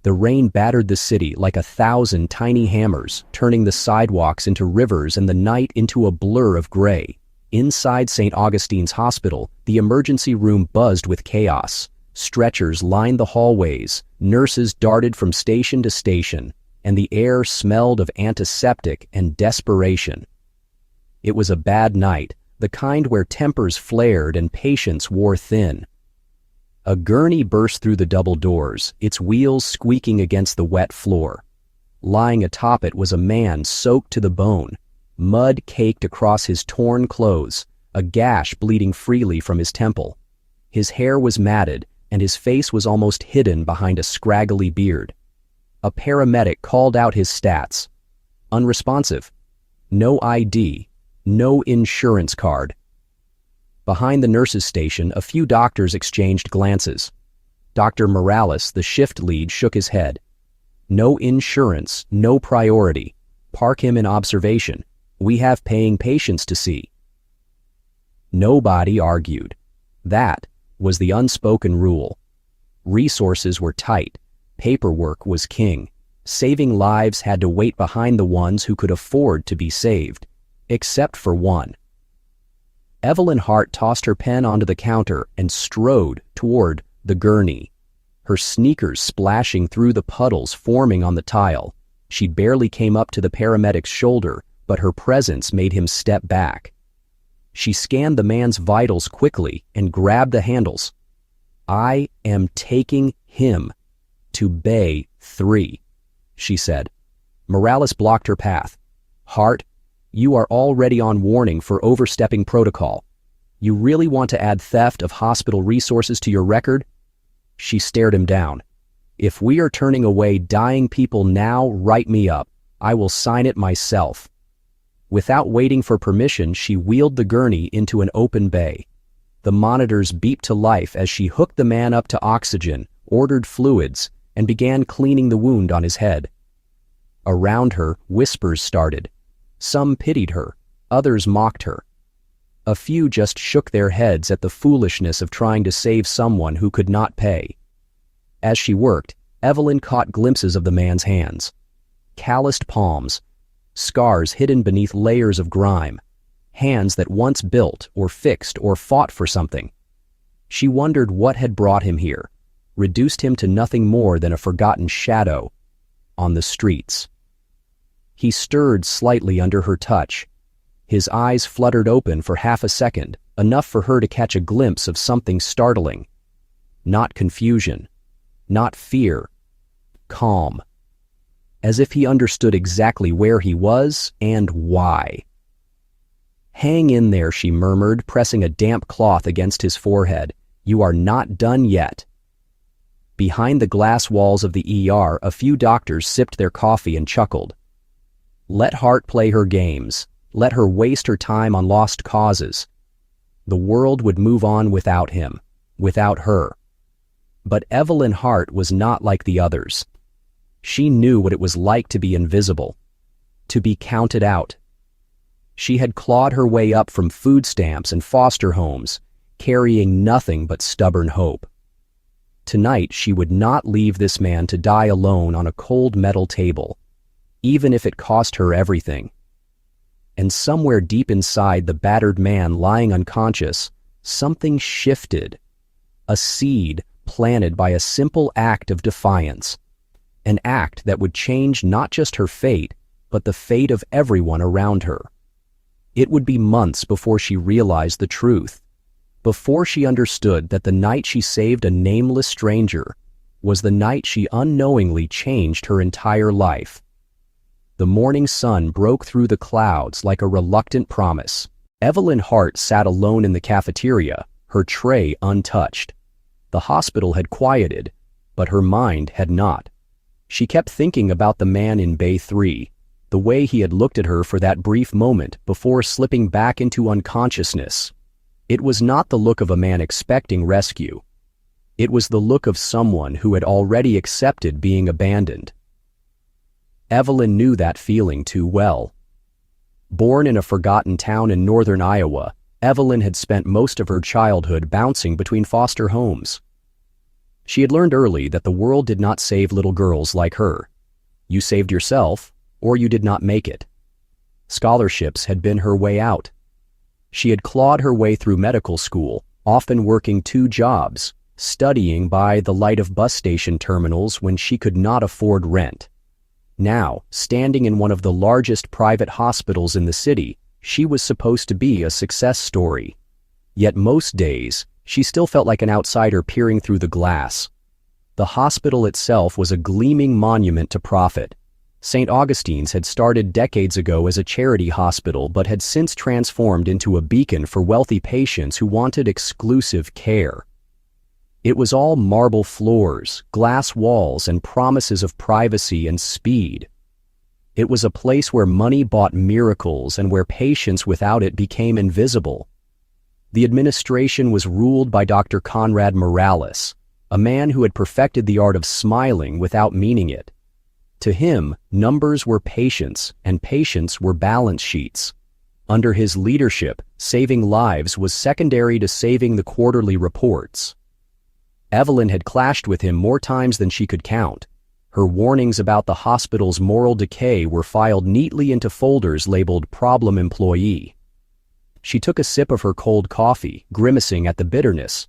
The rain battered the city like 1,000 tiny hammers, turning the sidewalks into rivers and the night into a blur of gray. Inside St. Augustine's Hospital, the emergency room buzzed with chaos. Stretchers lined the hallways, nurses darted from station to station, and the air smelled of antiseptic and desperation. It was a bad night, the kind where tempers flared and patience wore thin. A gurney burst through the double doors, its wheels squeaking against the wet floor. Lying atop it was a man soaked to the bone, mud caked across his torn clothes, a gash bleeding freely from his temple. His hair was matted, and his face was almost hidden behind a scraggly beard. A paramedic called out his stats. Unresponsive. No ID. No insurance card. Behind the nurse's station, a few doctors exchanged glances. Dr. Morales, the shift lead, shook his head. No insurance, no priority. Park him in observation. We have paying patients to see. Nobody argued. That was the unspoken rule. Resources were tight. Paperwork was king. Saving lives had to wait behind the ones who could afford to be saved. Except for one. Evelyn Hart tossed her pen onto the counter and strode toward the gurney, her sneakers splashing through the puddles forming on the tile. She barely came up to the paramedic's shoulder, but her presence made him step back. She scanned the man's vitals quickly and grabbed the handles. I am taking him to Bay 3, she said. Morales blocked her path. Hart, you are already on warning for overstepping protocol. You really want to add theft of hospital resources to your record? She stared him down. If we are turning away dying people now, write me up. I will sign it myself. Without waiting for permission, she wheeled the gurney into an open bay. The monitors beeped to life as she hooked the man up to oxygen, ordered fluids, and began cleaning the wound on his head. Around her, whispers started. Some pitied her, others mocked her. A few just shook their heads at the foolishness of trying to save someone who could not pay. As she worked, Evelyn caught glimpses of the man's hands. Calloused palms, scars hidden beneath layers of grime, hands that once built or fixed or fought for something. She wondered what had brought him here, reduced him to nothing more than a forgotten shadow on the streets. He stirred slightly under her touch. His eyes fluttered open for half a second, enough for her to catch a glimpse of something startling. Not confusion, not fear, calm. As if he understood exactly where he was and why. Hang in there, she murmured, pressing a damp cloth against his forehead. You are not done yet. Behind the glass walls of the ER, a few doctors sipped their coffee and chuckled. Let Hart play her games. Let her waste her time on lost causes. The world would move on without him, without her. But Evelyn Hart was not like the others. She knew what it was like to be invisible, to be counted out. She had clawed her way up from food stamps and foster homes, carrying nothing but stubborn hope. Tonight she would not leave this man to die alone on a cold metal table, even if it cost her everything. And somewhere deep inside the battered man lying unconscious, something shifted. A seed planted by a simple act of defiance. An act that would change not just her fate, but the fate of everyone around her. It would be months before she realized the truth, before she understood that the night she saved a nameless stranger was the night she unknowingly changed her entire life. The morning sun broke through the clouds like a reluctant promise. Evelyn Hart sat alone in the cafeteria, her tray untouched. The hospital had quieted, but her mind had not. She kept thinking about the man in Bay 3, the way he had looked at her for that brief moment before slipping back into unconsciousness. It was not the look of a man expecting rescue. It was the look of someone who had already accepted being abandoned. Evelyn knew that feeling too well. Born in a forgotten town in northern Iowa, Evelyn had spent most of her childhood bouncing between foster homes. She had learned early that the world did not save little girls like her. You saved yourself, or you did not make it. Scholarships had been her way out. She had clawed her way through medical school, often working 2 jobs, studying by the light of bus station terminals when she could not afford rent. Now, standing in one of the largest private hospitals in the city, she was supposed to be a success story. Yet most days, she still felt like an outsider peering through the glass. The hospital itself was a gleaming monument to profit. St. Augustine's had started decades ago as a charity hospital but had since transformed into a beacon for wealthy patients who wanted exclusive care. It was all marble floors, glass walls, and promises of privacy and speed. It was a place where money bought miracles and where patients without it became invisible. The administration was ruled by Dr. Conrad Morales, a man who had perfected the art of smiling without meaning it. To him, numbers were patients, and patients were balance sheets. Under his leadership, saving lives was secondary to saving the quarterly reports. Evelyn had clashed with him more times than she could count. Her warnings about the hospital's moral decay were filed neatly into folders labeled "Problem Employee." She took a sip of her cold coffee, grimacing at the bitterness,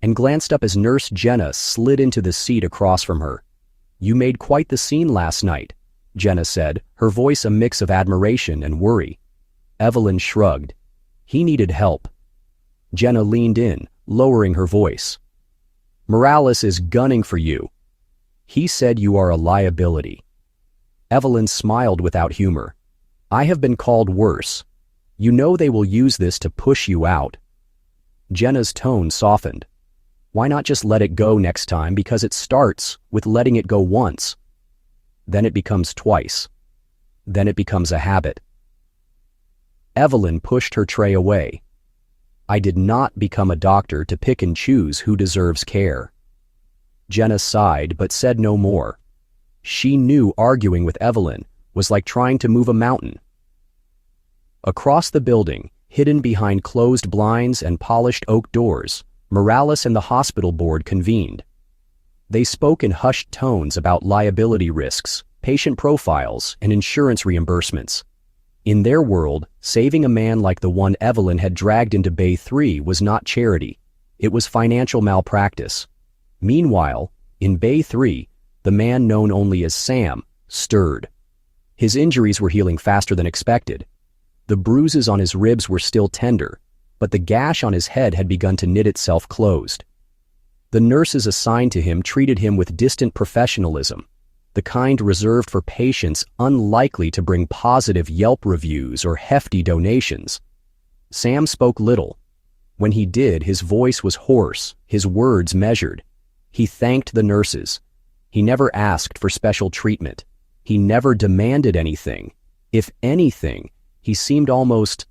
and glanced up as Nurse Jenna slid into the seat across from her. "You made quite the scene last night," Jenna said, her voice a mix of admiration and worry. Evelyn shrugged. "He needed help." Jenna leaned in, lowering her voice. "Morales is gunning for you. He said you are a liability." Evelyn smiled without humor. "I have been called worse. You know they will use this to push you out." Jenna's tone softened. "Why not just let it go next time, because it starts with letting it go once. Then it becomes twice. Then it becomes a habit." Evelyn pushed her tray away. "I did not become a doctor to pick and choose who deserves care." Jenna sighed but said no more. She knew arguing with Evelyn was like trying to move a mountain. Across the building, hidden behind closed blinds and polished oak doors, Morales and the hospital board convened. They spoke in hushed tones about liability risks, patient profiles, and insurance reimbursements. In their world, saving a man like the one Evelyn had dragged into Bay 3 was not charity. It was financial malpractice. Meanwhile, in Bay 3, the man known only as Sam stirred. His injuries were healing faster than expected. The bruises on his ribs were still tender, but the gash on his head had begun to knit itself closed. The nurses assigned to him treated him with distant professionalism, the kind reserved for patients unlikely to bring positive Yelp reviews or hefty donations. Sam spoke little. When he did, his voice was hoarse, his words measured. He thanked the nurses. He never asked for special treatment. He never demanded anything. If anything, he seemed almost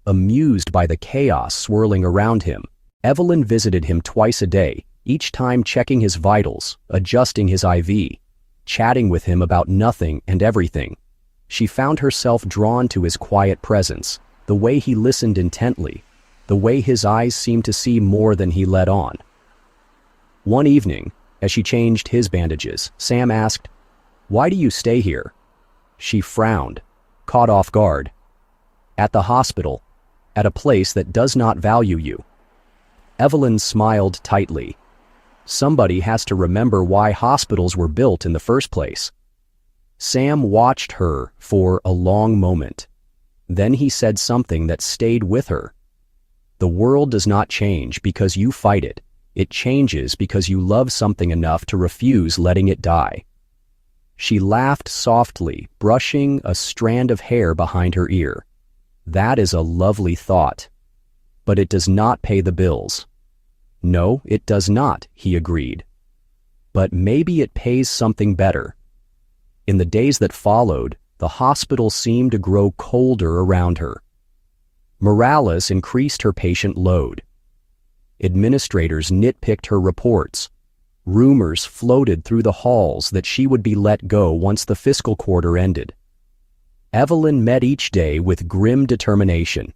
amused by the chaos swirling around him. Evelyn visited him twice a day, each time checking his vitals, adjusting his IV, chatting with him about nothing and everything. She found herself drawn to his quiet presence, the way he listened intently, the way his eyes seemed to see more than he let on. One evening, as she changed his bandages, Sam asked, "Why do you stay here?" She frowned, caught off guard. "At the hospital, at a place that does not value you." Evelyn smiled tightly. Somebody has to remember why hospitals were built in the first place. Sam watched her for a long moment. Then he said something that stayed with her. "The world does not change because you fight it. It changes because you love something enough to refuse letting it die." She laughed softly, brushing a strand of hair behind her ear. "That is a lovely thought. But it does not pay the bills." "No, it does not," he agreed. "But maybe it pays something better." In the days that followed, the hospital seemed to grow colder around her. Morales increased her patient load. Administrators nitpicked her reports. Rumors floated through the halls that she would be let go once the fiscal quarter ended. Evelyn met each day with grim determination.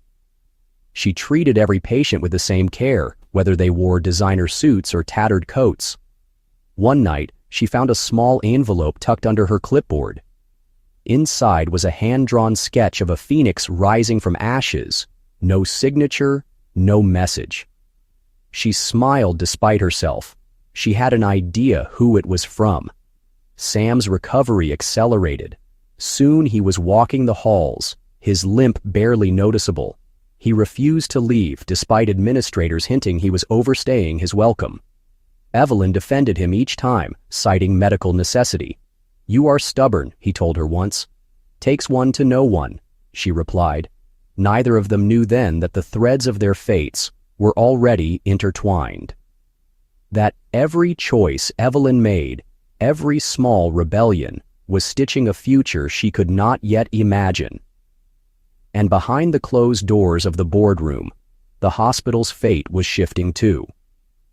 She treated every patient with the same care, whether they wore designer suits or tattered coats. One night, she found a small envelope tucked under her clipboard. Inside was a hand-drawn sketch of a phoenix rising from ashes. No signature, no message. She smiled despite herself. She had an idea who it was from. Sam's recovery accelerated. Soon he was walking the halls, his limp barely noticeable. He refused to leave despite administrators hinting he was overstaying his welcome. Evelyn defended him each time, citing medical necessity. "You are stubborn," he told her once. "Takes one to know one," she replied. Neither of them knew then that the threads of their fates were already intertwined. That every choice Evelyn made, every small rebellion, was stitching a future she could not yet imagine. And behind the closed doors of the boardroom, the hospital's fate was shifting too.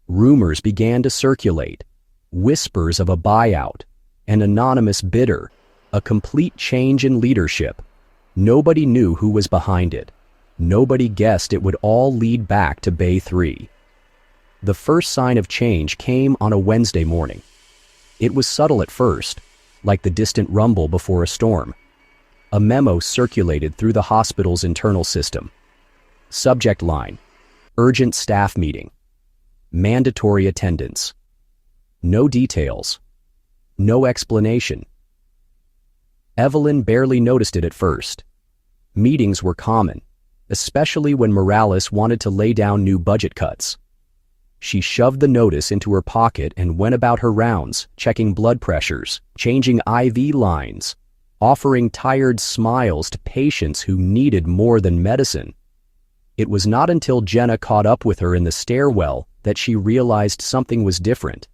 Rumors began to circulate, whispers of a buyout, an anonymous bidder, a complete change in leadership. Nobody knew who was behind it. Nobody guessed it would all lead back to Bay 3. The first sign of change came on a Wednesday morning. It was subtle at first, like the distant rumble before a storm. A memo circulated through the hospital's internal system. Subject line: urgent staff meeting. Mandatory attendance. No details. No explanation. Evelyn barely noticed it at first. Meetings were common, especially when Morales wanted to lay down new budget cuts. She shoved the notice into her pocket and went about her rounds, checking blood pressures, changing IV lines, offering tired smiles to patients who needed more than medicine. It was not until Jenna caught up with her in the stairwell that she realized something was different.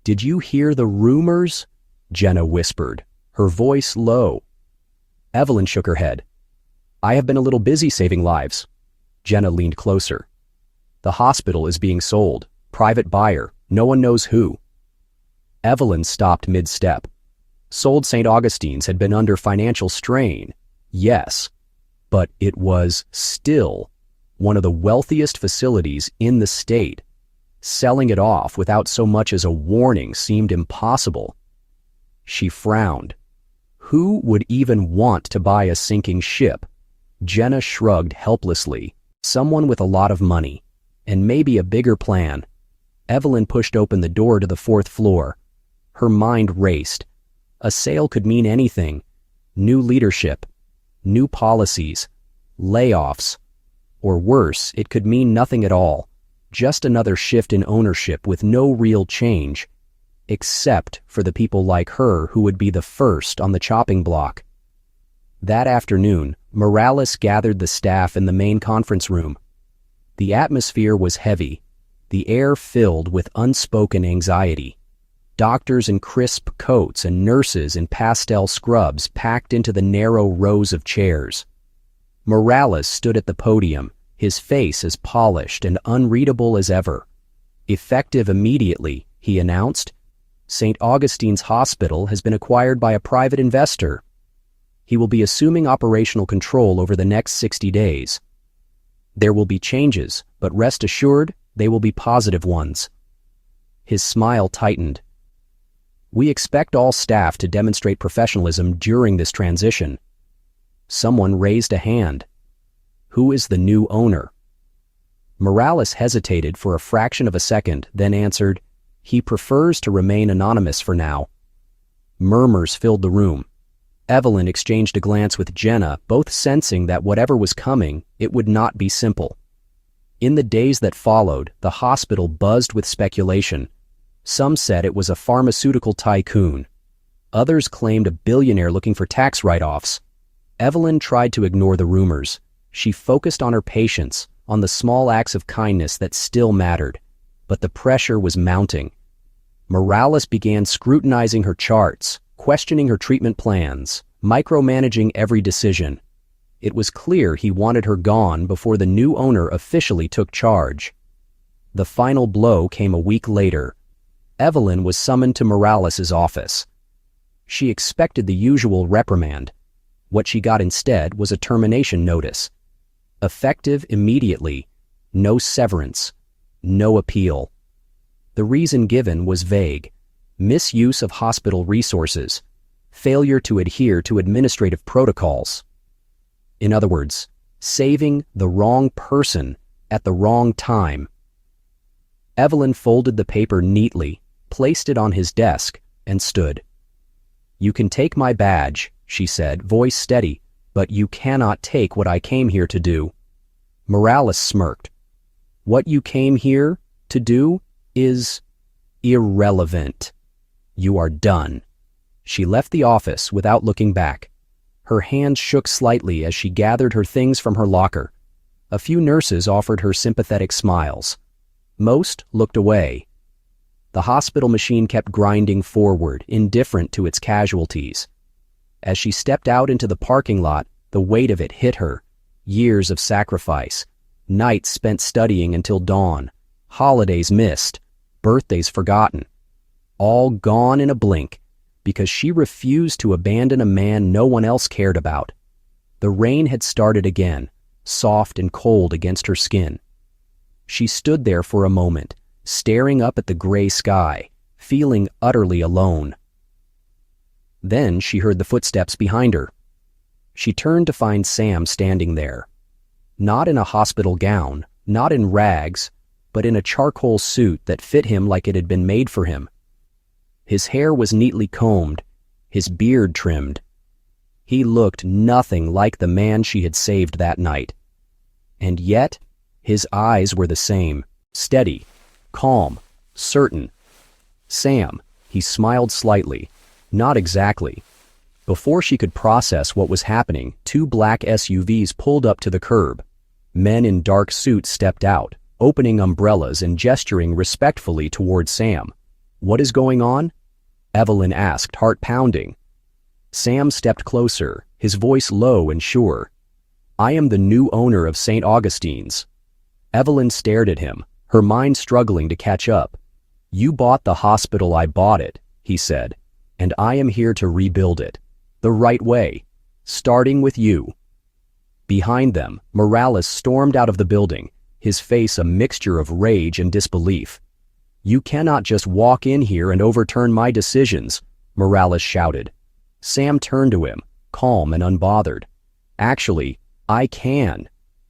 "Did you hear the rumors?" Jenna whispered, her voice low. Evelyn shook her head. "I have been a little busy saving lives." Jenna leaned closer. "The hospital is being sold. Private buyer. No one knows who." Evelyn stopped mid-step. Sold St. Augustine's had been under financial strain, yes, but it was still one of the wealthiest facilities in the state. Selling it off without so much as a warning seemed impossible. She frowned. Who would even want to buy a sinking ship? Jenna shrugged helplessly. Someone with a lot of money, and maybe a bigger plan. Evelyn pushed open the door to the 4th floor. Her mind raced. A sale could mean anything. New leadership, new policies, layoffs, or worse, it could mean nothing at all. Just another shift in ownership with no real change, except for the people like her who would be the first on the chopping block. That afternoon, Morales gathered the staff in the main conference room. The atmosphere was heavy, the air filled with unspoken anxiety. Doctors in crisp coats and nurses in pastel scrubs packed into the narrow rows of chairs. Morales stood at the podium, his face as polished and unreadable as ever. "Effective immediately," he announced. "St. Augustine's Hospital has been acquired by a private investor. He will be assuming operational control over the next 60 days. There will be changes, but rest assured, they will be positive ones." His smile tightened. "We expect all staff to demonstrate professionalism during this transition." Someone raised a hand. "Who is the new owner?" Morales hesitated for a fraction of a second, then answered, "He prefers to remain anonymous for now." Murmurs filled the room. Evelyn exchanged a glance with Jenna, both sensing that whatever was coming, it would not be simple. In the days that followed, the hospital buzzed with speculation. Some said it was a pharmaceutical tycoon. Others claimed a billionaire looking for tax write-offs. Evelyn tried to ignore the rumors. She focused on her patients, on the small acts of kindness that still mattered. But the pressure was mounting. Morales began scrutinizing her charts, questioning her treatment plans, micromanaging every decision. It was clear he wanted her gone before the new owner officially took charge. The final blow came a week later. Evelyn was summoned to Morales' office. She expected the usual reprimand. What she got instead was a termination notice. Effective immediately, no severance, no appeal. The reason given was vague. misuse of hospital resources, failure to adhere to administrative protocols. In other words, saving the wrong person at the wrong time. Evelyn folded the paper neatly, placed it on his desk, and stood. "You can take my badge," she said, voice steady, "but you cannot take what I came here to do." Morales smirked. "What you came here to do is irrelevant. You are done." She left the office without looking back. Her hands shook slightly as she gathered her things from her locker. A few nurses offered her sympathetic smiles. Most looked away. The hospital machine kept grinding forward, indifferent to its casualties. As she stepped out into the parking lot, the weight of it hit her. Years of sacrifice, nights spent studying until dawn, holidays missed, birthdays forgotten. All gone in a blink, because she refused to abandon a man no one else cared about. The rain had started again, soft and cold against her skin. She stood there for a moment, staring up at the gray sky, feeling utterly alone. Then she heard the footsteps behind her. She turned to find Sam standing there. Not in a hospital gown, not in rags, but in a charcoal suit that fit him like it had been made for him. His hair was neatly combed, his beard trimmed. He looked nothing like the man she had saved that night. And yet, his eyes were the same, steady, calm, certain. "Sam," he smiled slightly. "Not exactly." Before she could process what was happening, 2 black SUVs pulled up to the curb. Men in dark suits stepped out, opening umbrellas and gesturing respectfully toward Sam. "What is going on?" Evelyn asked, heart pounding. Sam stepped closer, his voice low and sure. "I am the new owner of St. Augustine's." Evelyn stared at him, her mind struggling to catch up. "You bought the hospital, I bought it," he said, "and I am here to rebuild it. The right way, starting with you." Behind them, Morales stormed out of the building, his face a mixture of rage and disbelief. "You cannot just walk in here and overturn my decisions," Morales shouted. Sam turned to him, calm and unbothered. "Actually, I can.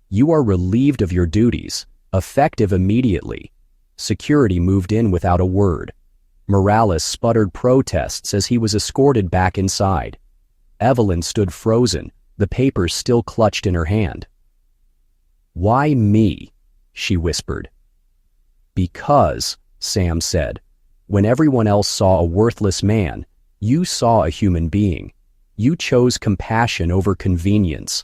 You are relieved of your duties, effective immediately." Security moved in without a word. Morales sputtered protests as he was escorted back inside. Evelyn stood frozen, the papers still clutched in her hand. "Why me?" she whispered. "Because," Sam said, "when everyone else saw a worthless man, you saw a human being. You chose compassion over convenience.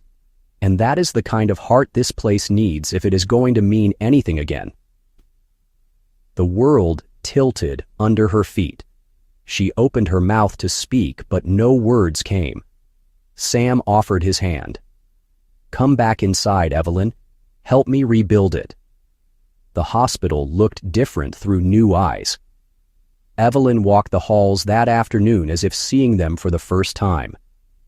And that is the kind of heart this place needs if it is going to mean anything again." The world tilted under her feet. She opened her mouth to speak, but no words came. Sam offered his hand. "Come back inside, Evelyn. Help me rebuild it." The hospital looked different through new eyes. Evelyn walked the halls that afternoon as if seeing them for the first time.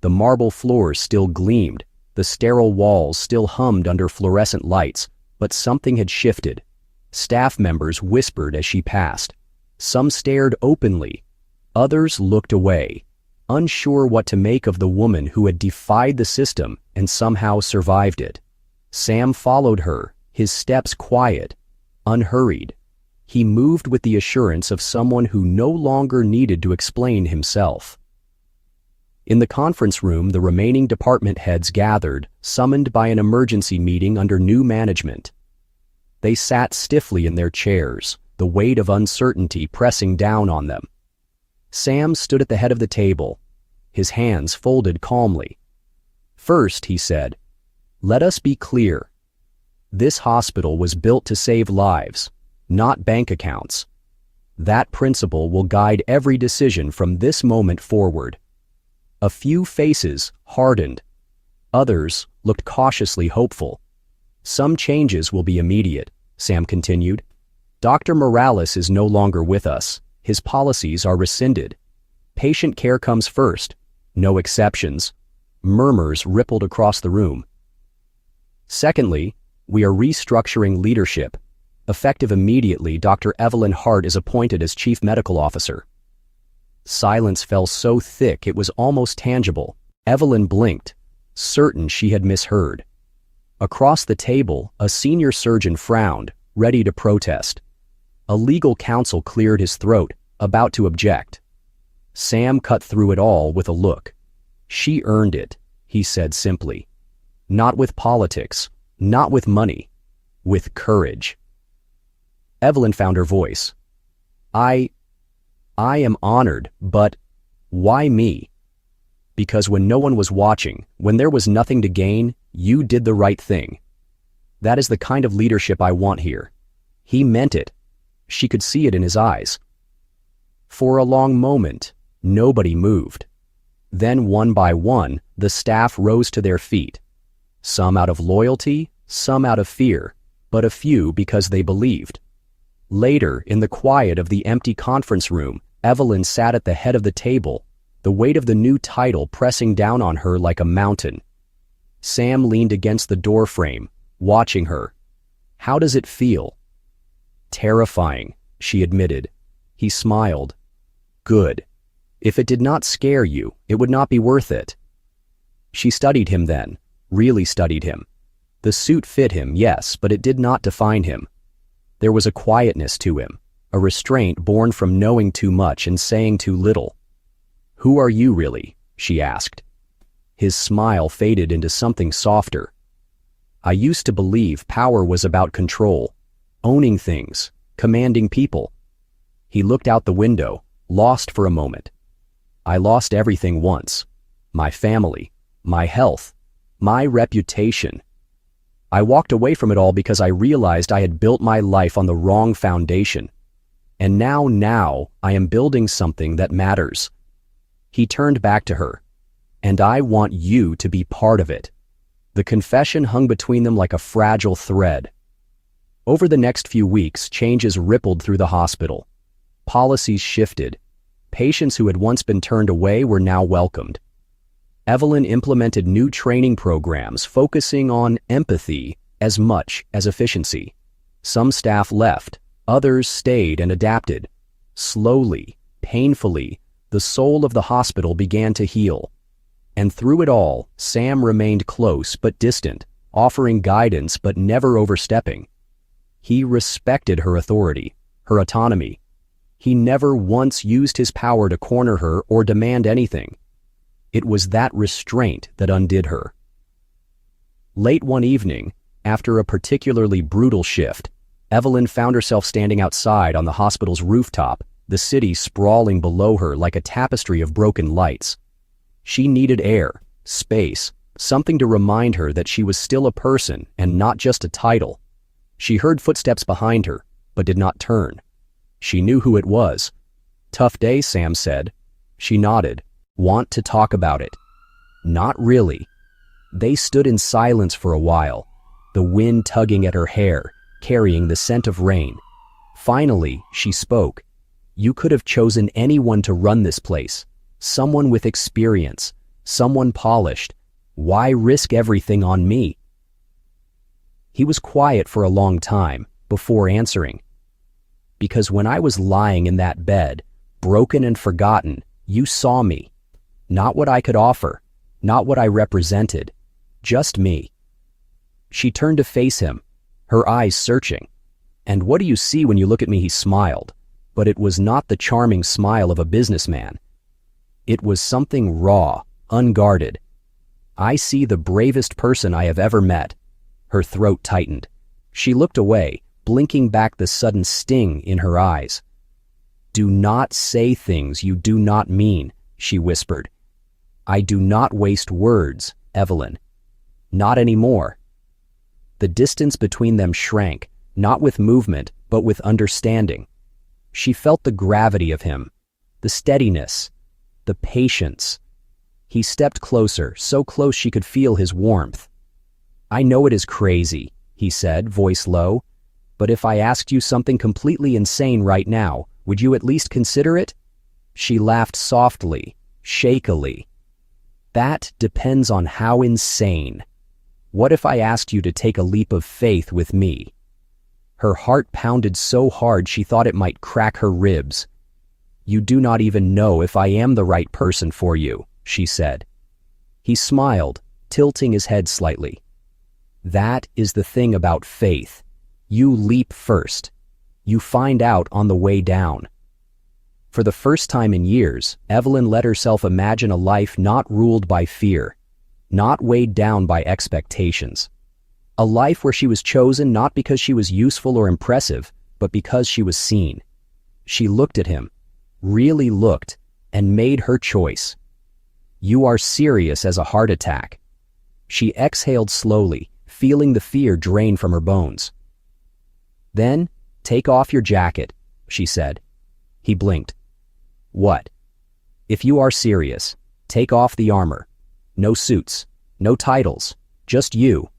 The marble floors still gleamed, the sterile walls still hummed under fluorescent lights, but something had shifted. Staff members whispered as she passed. Some stared openly. Others looked away, unsure what to make of the woman who had defied the system and somehow survived it. Sam followed her, his steps quiet, unhurried. He moved with the assurance of someone who no longer needed to explain himself. In the conference room, the remaining department heads gathered, summoned by an emergency meeting under new management. They sat stiffly in their chairs, the weight of uncertainty pressing down on them. Sam stood at the head of the table, his hands folded calmly. "First," he said, "let us be clear. This hospital was built to save lives, not bank accounts. That principle will guide every decision from this moment forward." A few faces hardened. Others looked cautiously hopeful. "Some changes will be immediate," Sam continued. "Dr. Morales is no longer with us. His policies are rescinded. Patient care comes first. No exceptions." Murmurs rippled across the room. "Secondly, we are restructuring leadership. Effective immediately, Dr. Evelyn Hart is appointed as Chief Medical Officer." Silence fell so thick it was almost tangible. Evelyn blinked, certain she had misheard. Across the table, a senior surgeon frowned, ready to protest. A legal counsel cleared his throat, about to object. Sam cut through it all with a look. "She earned it," he said simply. "Not with politics, not with money, with courage." Evelyn found her voice. I am honored, but why me?" "Because when no one was watching, when there was nothing to gain, you did the right thing. That is the kind of leadership I want here." He meant it. She could see it in his eyes. For a long moment, nobody moved. Then one by one, the staff rose to their feet. Some out of loyalty, some out of fear, but a few because they believed. Later, in the quiet of the empty conference room, Evelyn sat at the head of the table, the weight of the new title pressing down on her like a mountain. Sam leaned against the doorframe, watching her. "How does it feel?" "Terrifying," she admitted. He smiled. "Good. If it did not scare you, it would not be worth it." She studied him then, really studied him. The suit fit him, yes, but it did not define him. There was a quietness to him, a restraint born from knowing too much and saying too little. "Who are you really?" she asked. His smile faded into something softer. "I used to believe power was about control, owning things, commanding people." He looked out the window, lost for a moment. "I lost everything once. My family, my health, my reputation. I walked away from it all because I realized I had built my life on the wrong foundation. And now I am building something that matters." He turned back to her. "And I want you to be part of it." The confession hung between them like a fragile thread. Over the next few weeks, changes rippled through the hospital. Policies shifted. Patients who had once been turned away were now welcomed. Evelyn implemented new training programs focusing on empathy as much as efficiency. Some staff left, others stayed and adapted. Slowly, painfully, the soul of the hospital began to heal. And through it all, Sam remained close but distant, offering guidance but never overstepping. He respected her authority, her autonomy. He never once used his power to corner her or demand anything. It was that restraint that undid her. Late one evening, after a particularly brutal shift, Evelyn found herself standing outside on the hospital's rooftop, the city sprawling below her like a tapestry of broken lights. She needed air, space, something to remind her that she was still a person and not just a title. She heard footsteps behind her, but did not turn. She knew who it was. "Tough day," Sam said. She nodded. "Want to talk about it?" "Not really." They stood in silence for a while, the wind tugging at her hair, carrying the scent of rain. Finally, she spoke. "You could have chosen anyone to run this place. Someone with experience, someone polished. Why risk everything on me?" He was quiet for a long time before answering. "Because when I was lying in that bed, broken and forgotten, you saw me. Not what I could offer, not what I represented, just me." She turned to face him, her eyes searching. "And what do you see when you look at me?" He smiled, but it was not the charming smile of a businessman. It was something raw, unguarded. "I see the bravest person I have ever met." Her throat tightened. She looked away, blinking back the sudden sting in her eyes. "Do not say things you do not mean," she whispered. "I do not waste words, Evelyn. Not anymore." The distance between them shrank, not with movement, but with understanding. She felt the gravity of him, the steadiness, the patience. He stepped closer, so close she could feel his warmth. "I know it is crazy," he said, voice low, "but if I asked you something completely insane right now, would you at least consider it?" She laughed softly, shakily. "That depends on how insane. What if I asked you to take a leap of faith with me?" Her heart pounded so hard she thought it might crack her ribs. "You do not even know if I am the right person for you," she said. He smiled, tilting his head slightly. "That is the thing about faith. You leap first. You find out on the way down." For the first time in years, Evelyn let herself imagine a life not ruled by fear, not weighed down by expectations. A life where she was chosen not because she was useful or impressive, but because she was seen. She looked at him, really looked, and made her choice. "You are serious as a heart attack." She exhaled slowly, feeling the fear drain from her bones. "Then, take off your jacket," she said. He blinked. "What?" "If you are serious, take off the armor. No suits, no titles, just you."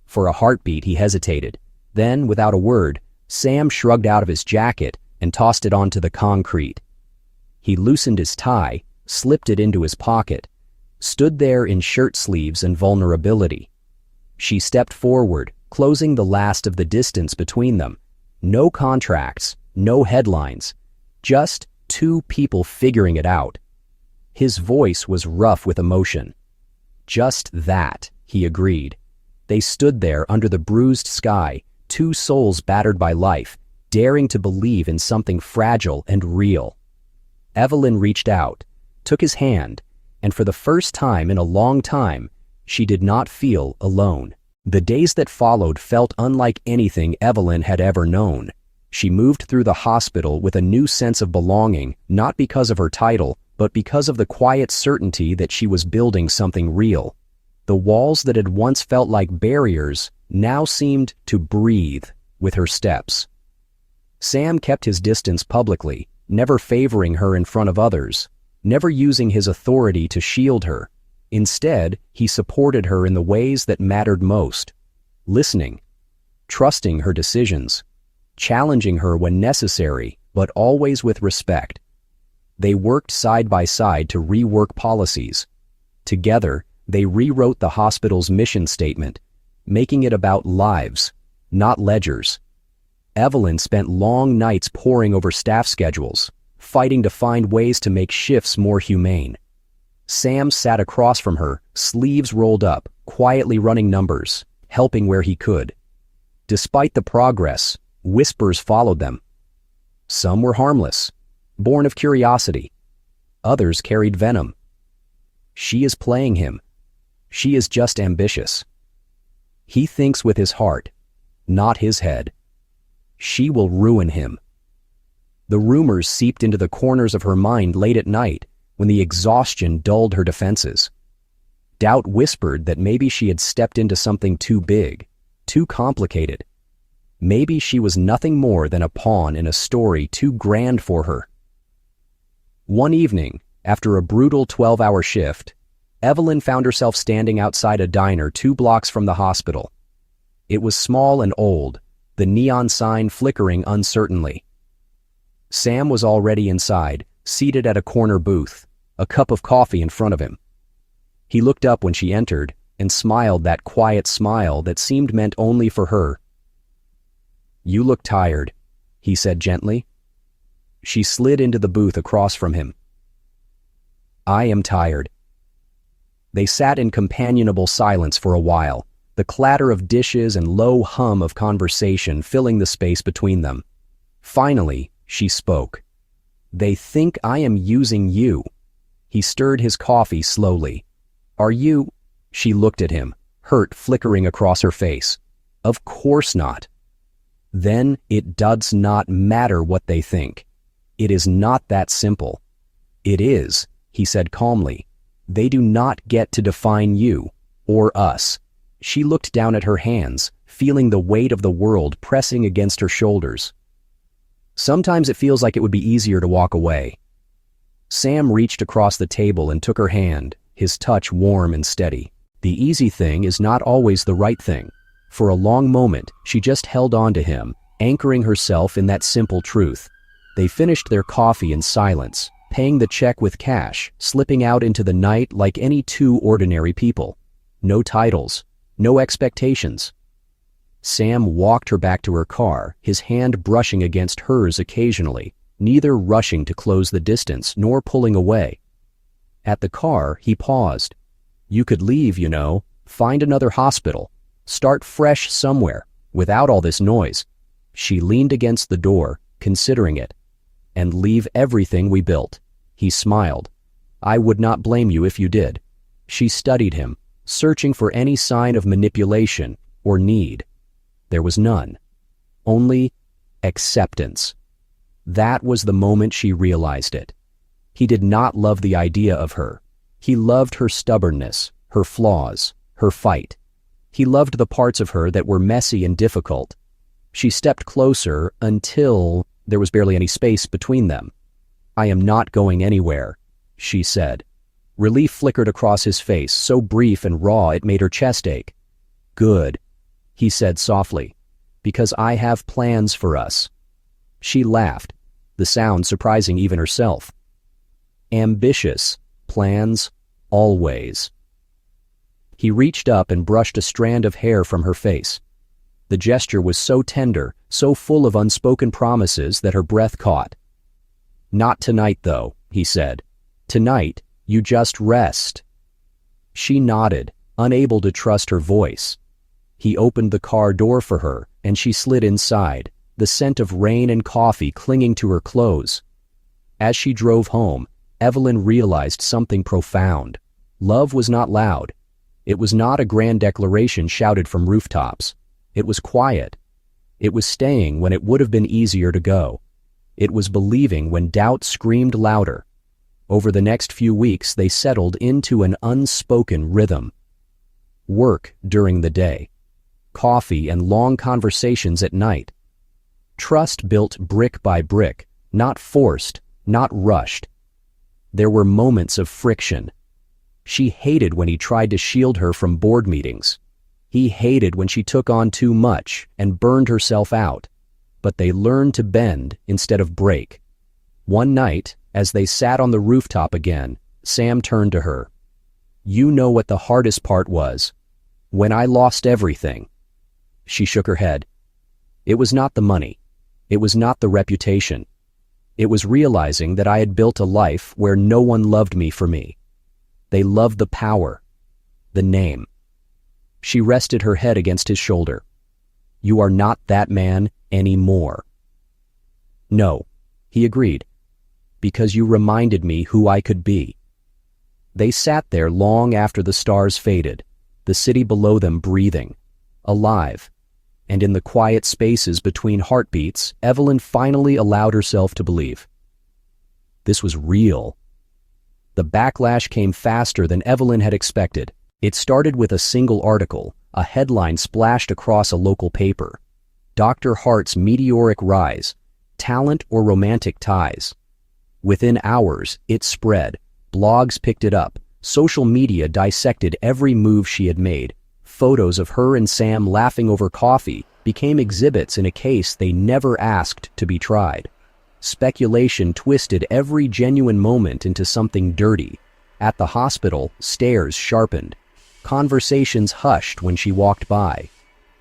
For a heartbeat he hesitated. Then, without a word, Sam shrugged out of his jacket and tossed it onto the concrete. He loosened his tie, slipped it into his pocket, stood there in shirt sleeves and vulnerability. She stepped forward, closing the last of the distance between them. No contracts, no headlines, just two people figuring it out. His voice was rough with emotion. "Just that," he agreed. They stood there under the bruised sky, two souls battered by life, daring to believe in something fragile and real. Evelyn reached out, took his hand, and for the first time in a long time, she did not feel alone. The days that followed felt unlike anything Evelyn had ever known. She moved through the hospital with a new sense of belonging, not because of her title, but because of the quiet certainty that she was building something real. The walls that had once felt like barriers now seemed to breathe with her steps. Sam kept his distance publicly, never favoring her in front of others, never using his authority to shield her. Instead, he supported her in the ways that mattered most, listening, trusting her decisions, challenging her when necessary, but always with respect. They worked side by side to rework policies. Together, they rewrote the hospital's mission statement, making it about lives, not ledgers. Evelyn spent long nights poring over staff schedules, fighting to find ways to make shifts more humane. Sam sat across from her, sleeves rolled up, quietly running numbers, helping where he could. Despite the progress, whispers followed them. Some were harmless, born of curiosity. Others carried venom. "She is playing him. She is just ambitious. He thinks with his heart, not his head. She will ruin him." The rumors seeped into the corners of her mind late at night when the exhaustion dulled her defenses. Doubt whispered that maybe she had stepped into something too big, too complicated. Maybe she was nothing more than a pawn in a story too grand for her. One evening, after a brutal 12-hour shift, Evelyn found herself standing outside a diner 2 blocks from the hospital. It was small and old, the neon sign flickering uncertainly. Sam was already inside, seated at a corner booth, a cup of coffee in front of him. He looked up when she entered and smiled that quiet smile that seemed meant only for her. "You look tired," he said gently. She slid into the booth across from him. "I am tired." They sat in companionable silence for a while, the clatter of dishes and low hum of conversation filling the space between them. Finally, she spoke. "They think I am using you." He stirred his coffee slowly. "Are you—" She looked at him, hurt flickering across her face. "Of course not." "Then it does not matter what they think. It is not that simple." "It is," he said calmly. "They do not get to define you, or us." She looked down at her hands, feeling the weight of the world pressing against her shoulders. "Sometimes it feels like it would be easier to walk away." Sam reached across the table and took her hand, his touch warm and steady. The easy thing is not always the right thing. For a long moment, she just held on to him, anchoring herself in that simple truth. They finished their coffee in silence, paying the check with cash, slipping out into the night like any two ordinary people. No titles, no expectations. Sam walked her back to her car, his hand brushing against hers occasionally, neither rushing to close the distance nor pulling away. At the car, he paused. You could leave, you know, find another hospital, start fresh somewhere, without all this noise. She leaned against the door, considering it. And leave everything we built. He smiled. I would not blame you if you did. She studied him, searching for any sign of manipulation or need. There was none. Only acceptance. That was the moment she realized it. He did not love the idea of her. He loved her stubbornness, her flaws, her fight. He loved the parts of her that were messy and difficult. She stepped closer until there was barely any space between them. I am not going anywhere, she said. Relief flickered across his face, so brief and raw it made her chest ache. Good, he said softly, because I have plans for us. She laughed, the sound surprising even herself. Ambitious plans, always. He reached up and brushed a strand of hair from her face. The gesture was so tender, so full of unspoken promises that her breath caught. Not tonight, though, he said. Tonight, you just rest. She nodded, unable to trust her voice. He opened the car door for her, and she slid inside, the scent of rain and coffee clinging to her clothes. As she drove home, Evelyn realized something profound. Love was not loud. It was not a grand declaration shouted from rooftops. It was quiet. It was staying when it would have been easier to go. It was believing when doubt screamed louder. Over the next few weeks, they settled into an unspoken rhythm. Work during the day. Coffee and long conversations at night. Trust built brick by brick, not forced, not rushed. There were moments of friction. She hated when he tried to shield her from board meetings. He hated when she took on too much and burned herself out. But they learned to bend instead of break. One night, as they sat on the rooftop again, Sam turned to her. You know what the hardest part was. When I lost everything. She shook her head. It was not the money. It was not the reputation. It was realizing that I had built a life where no one loved me for me. They loved the power, the name. She rested her head against his shoulder. You are not that man anymore. No, he agreed, because you reminded me who I could be. They sat there long after the stars faded, the city below them breathing, alive, and in the quiet spaces between heartbeats, Evelyn finally allowed herself to believe. This was real. The backlash came faster than Evelyn had expected. It started with a single article, a headline splashed across a local paper. Dr. Hart's meteoric rise, talent or romantic ties. Within hours, it spread. Blogs picked it up. Social media dissected every move she had made. Photos of her and Sam laughing over coffee became exhibits in a case they never asked to be tried. Speculation twisted every genuine moment into something dirty. At the hospital, stares sharpened. Conversations hushed when she walked by.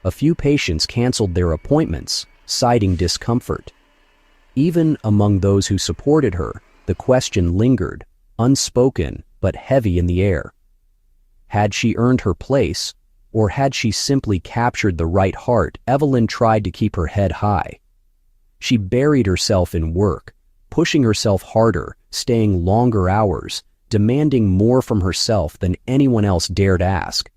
A few patients canceled their appointments, citing discomfort. Even among those who supported her, the question lingered, unspoken but heavy in the air. Had she earned her place, or had she simply captured the right heart? Evelyn tried to keep her head high. She buried herself in work, pushing herself harder, staying longer hours, demanding more from herself than anyone else dared ask.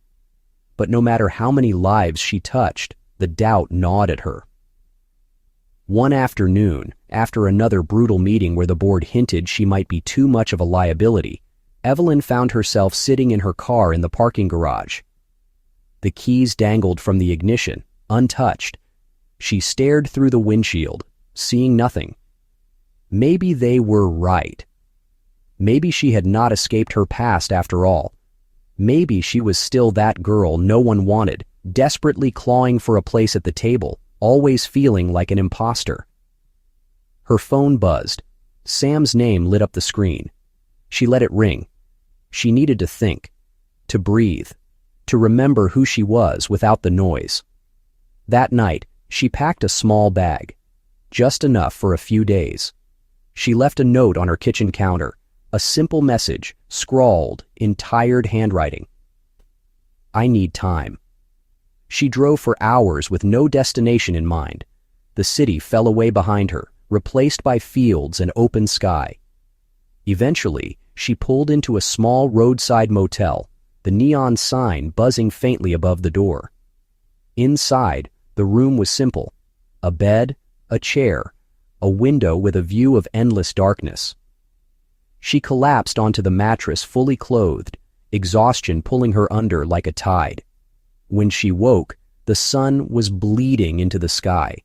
But no matter how many lives she touched, the doubt gnawed at her. One afternoon, after another brutal meeting where the board hinted she might be too much of a liability, Evelyn found herself sitting in her car in the parking garage. The keys dangled from the ignition, untouched. She stared through the windshield, seeing nothing. Maybe they were right. Maybe she had not escaped her past after all. Maybe she was still that girl no one wanted, desperately clawing for a place at the table, always feeling like an imposter. Her phone buzzed. Sam's name lit up the screen. She let it ring. She needed to think, to breathe, to remember who she was without the noise. That night, she packed a small bag, just enough for a few days. She left a note on her kitchen counter, a simple message, scrawled in tired handwriting. I need time. She drove for hours with no destination in mind. The city fell away behind her, replaced by fields and open sky. Eventually, she pulled into a small roadside motel, the neon sign buzzing faintly above the door. Inside, the room was simple: a bed, a chair, a window with a view of endless darkness. She collapsed onto the mattress fully clothed, exhaustion pulling her under like a tide. When she woke, the sun was bleeding into the sky.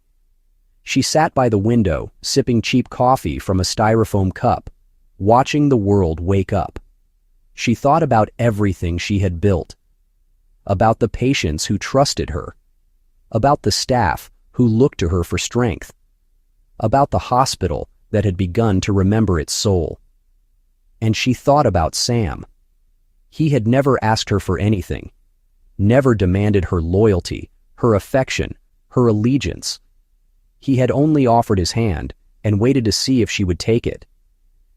She sat by the window, sipping cheap coffee from a styrofoam cup, watching the world wake up. She thought about everything she had built, about the patients who trusted her, about the staff who looked to her for strength, about the hospital that had begun to remember its soul. And she thought about Sam. He had never asked her for anything, never demanded her loyalty, her affection, her allegiance. He had only offered his hand and waited to see if she would take it.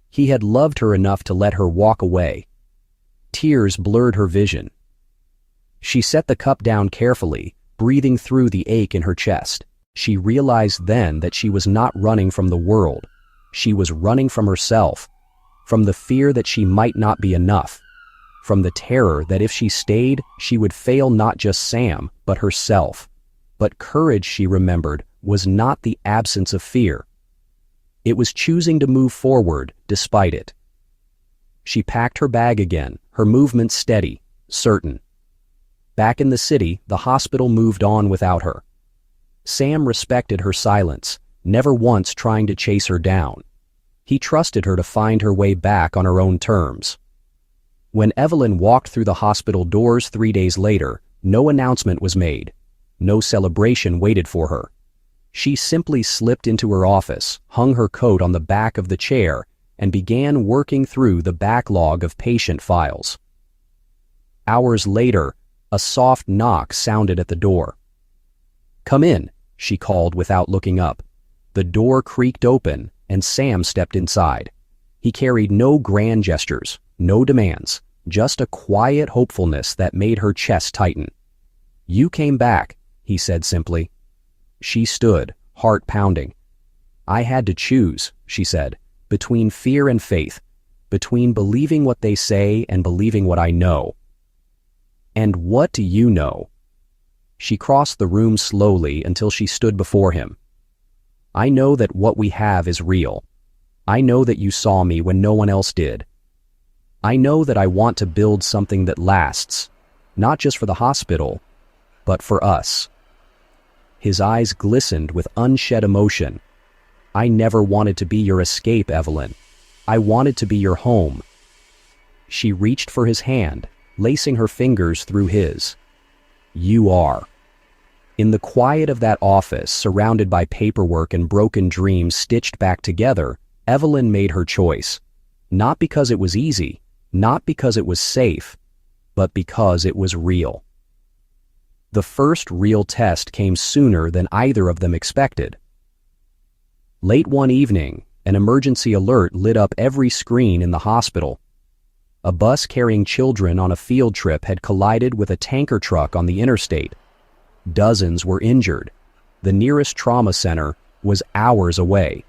He had loved her enough to let her walk away. Tears blurred her vision. She set the cup down carefully, breathing through the ache in her chest. She realized then that she was not running from the world. She was running from herself, from the fear that she might not be enough, from the terror that if she stayed, she would fail not just Sam, but herself. But courage, she remembered, was not the absence of fear. It was choosing to move forward despite it. She packed her bag again, her movements steady, certain. Back in the city, the hospital moved on without her. Sam respected her silence, never once trying to chase her down. He trusted her to find her way back on her own terms. When Evelyn walked through the hospital doors 3 days later, no announcement was made. No celebration waited for her. She simply slipped into her office, hung her coat on the back of the chair, and began working through the backlog of patient files. Hours later, a soft knock sounded at the door. "Come in," she called without looking up. The door creaked open, and Sam stepped inside. He carried no grand gestures, no demands, just a quiet hopefulness that made her chest tighten. "You came back," he said simply. She stood, heart pounding. "I had to choose," she said, "between fear and faith, between believing what they say and believing what I know." "And what do you know?" She crossed the room slowly until she stood before him. "I know that what we have is real. I know that you saw me when no one else did. I know that I want to build something that lasts, not just for the hospital, but for us." His eyes glistened with unshed emotion. "I never wanted to be your escape, Evelyn. I wanted to be your home." She reached for his hand, lacing her fingers through his. "You are." In the quiet of that office, surrounded by paperwork and broken dreams stitched back together, Evelyn made her choice. Not because it was easy, not because it was safe, but because it was real. The first real test came sooner than either of them expected. Late one evening, an emergency alert lit up every screen in the hospital. A bus carrying children on a field trip had collided with a tanker truck on the interstate. Dozens were injured. The nearest trauma center was hours away.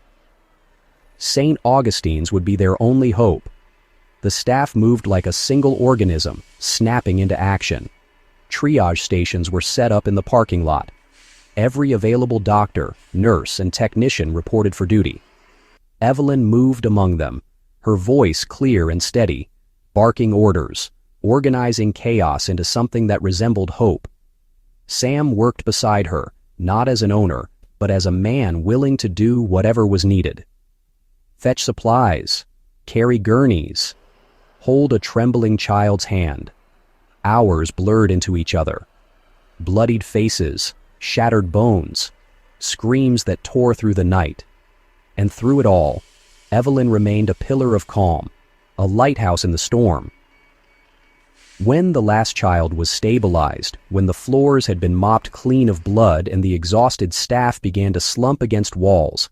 St. Augustine's would be their only hope. The staff moved like a single organism, snapping into action. Triage stations were set up in the parking lot. Every available doctor, nurse, and technician reported for duty. Evelyn moved among them, her voice clear and steady, barking orders, organizing chaos into something that resembled hope. Sam worked beside her, not as an owner, but as a man willing to do whatever was needed. Fetch supplies, carry gurneys, hold a trembling child's hand. Hours blurred into each other. Bloodied faces, shattered bones, screams that tore through the night. And through it all, Evelyn remained a pillar of calm, a lighthouse in the storm. When the last child was stabilized, when the floors had been mopped clean of blood and the exhausted staff began to slump against walls,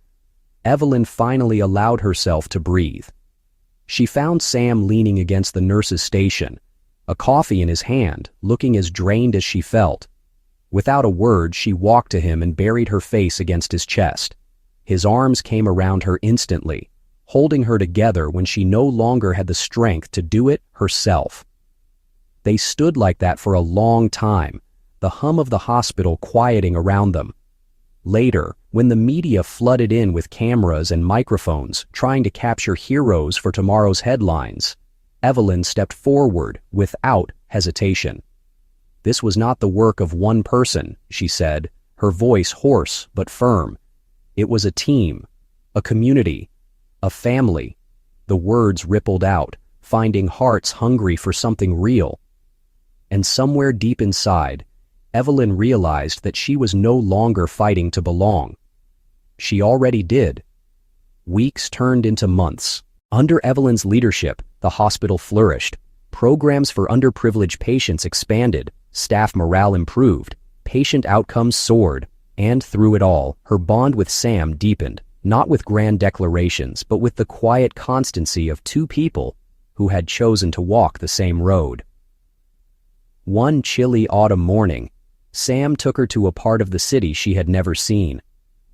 Evelyn finally allowed herself to breathe. She found Sam leaning against the nurse's station, a coffee in his hand, looking as drained as she felt. Without a word, she walked to him and buried her face against his chest. His arms came around her instantly, holding her together when she no longer had the strength to do it herself. They stood like that for a long time, the hum of the hospital quieting around them. Later, when the media flooded in with cameras and microphones trying to capture heroes for tomorrow's headlines, Evelyn stepped forward without hesitation. This was not the work of one person, she said, her voice hoarse but firm. It was a team, a community, a family. The words rippled out, finding hearts hungry for something real. And somewhere deep inside, Evelyn realized that she was no longer fighting to belong. She already did. Weeks turned into months. Under Evelyn's leadership, the hospital flourished. Programs for underprivileged patients expanded, staff morale improved, patient outcomes soared, and through it all, her bond with Sam deepened, not with grand declarations, but with the quiet constancy of two people who had chosen to walk the same road. One chilly autumn morning, Sam took her to a part of the city she had never seen,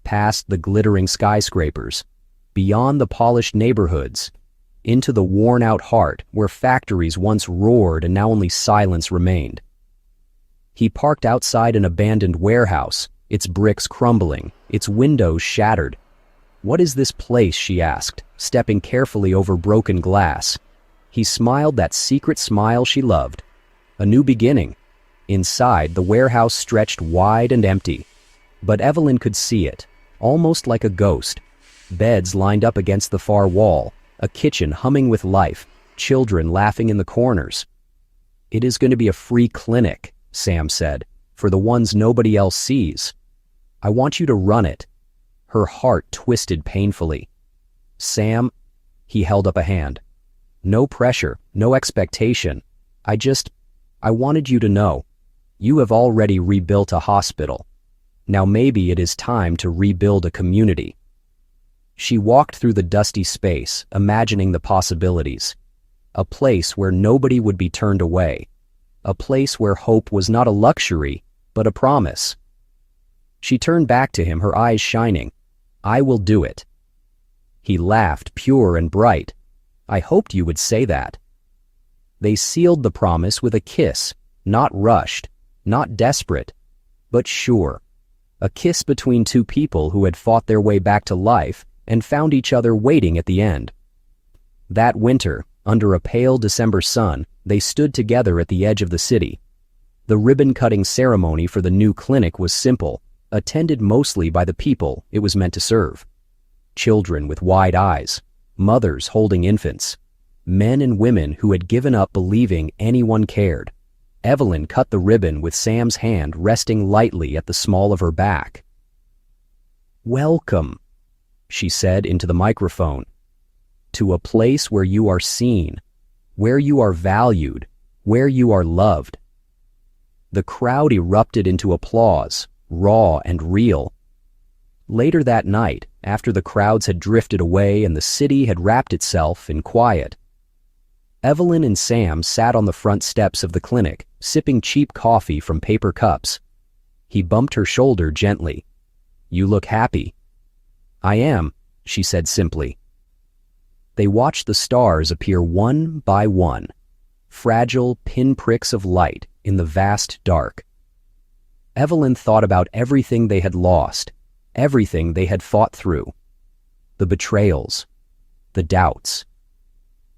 past the glittering skyscrapers, beyond the polished neighborhoods, into the worn-out heart where factories once roared and now only silence remained. He parked outside an abandoned warehouse, its bricks crumbling, its windows shattered. "What is this place?" she asked, stepping carefully over broken glass. He smiled that secret smile she loved. A new beginning. Inside, the warehouse stretched wide and empty. But Evelyn could see it, almost like a ghost. Beds lined up against the far wall, a kitchen humming with life, children laughing in the corners. "It is going to be a free clinic," Sam said, "for the ones nobody else sees. I want you to run it." Her heart twisted painfully. "Sam," he held up a hand. "No pressure, no expectation. I wanted you to know. You have already rebuilt a hospital. Now maybe it is time to rebuild a community." She walked through the dusty space, imagining the possibilities. A place where nobody would be turned away. A place where hope was not a luxury, but a promise. She turned back to him, her eyes shining. "I will do it." He laughed, pure and bright. "I hoped you would say that." They sealed the promise with a kiss, not rushed, not desperate, but sure. A kiss between two people who had fought their way back to life and found each other waiting at the end. That winter, under a pale December sun, they stood together at the edge of the city. The ribbon-cutting ceremony for the new clinic was simple, attended mostly by the people it was meant to serve. Children with wide eyes, mothers holding infants, men and women who had given up believing anyone cared. Evelyn cut the ribbon with Sam's hand resting lightly at the small of her back. "Welcome," she said into the microphone, "to a place where you are seen, where you are valued, where you are loved." The crowd erupted into applause, raw and real. Later that night, after the crowds had drifted away and the city had wrapped itself in quiet, Evelyn and Sam sat on the front steps of the clinic, sipping cheap coffee from paper cups. He bumped her shoulder gently. "You look happy." "I am," she said simply. They watched the stars appear one by one, fragile pinpricks of light in the vast dark. Evelyn thought about everything they had lost, everything they had fought through. The betrayals, the doubts,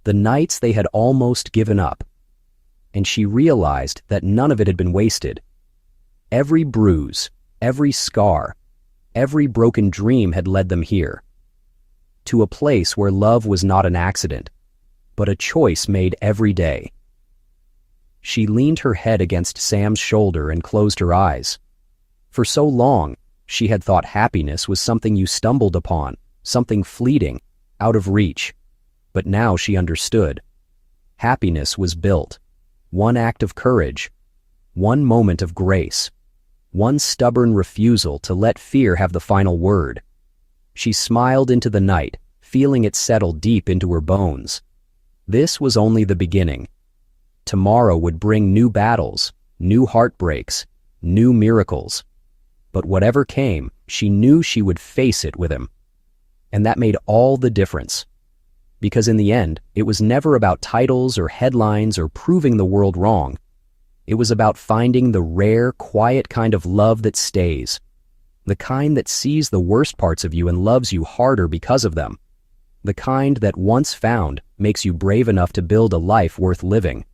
the nights they had almost given up. And she realized that none of it had been wasted. Every bruise, every scar, every broken dream had led them here. To a place where love was not an accident, but a choice made every day. She leaned her head against Sam's shoulder and closed her eyes. For so long, she had thought happiness was something you stumbled upon, something fleeting, out of reach. But now she understood. Happiness was built. One act of courage, one moment of grace, one stubborn refusal to let fear have the final word. She smiled into the night, feeling it settle deep into her bones. This was only the beginning. Tomorrow would bring new battles, new heartbreaks, new miracles. But whatever came, she knew she would face it with him. And that made all the difference. Because in the end, it was never about titles or headlines or proving the world wrong. It was about finding the rare, quiet kind of love that stays. The kind that sees the worst parts of you and loves you harder because of them. The kind that once found makes you brave enough to build a life worth living.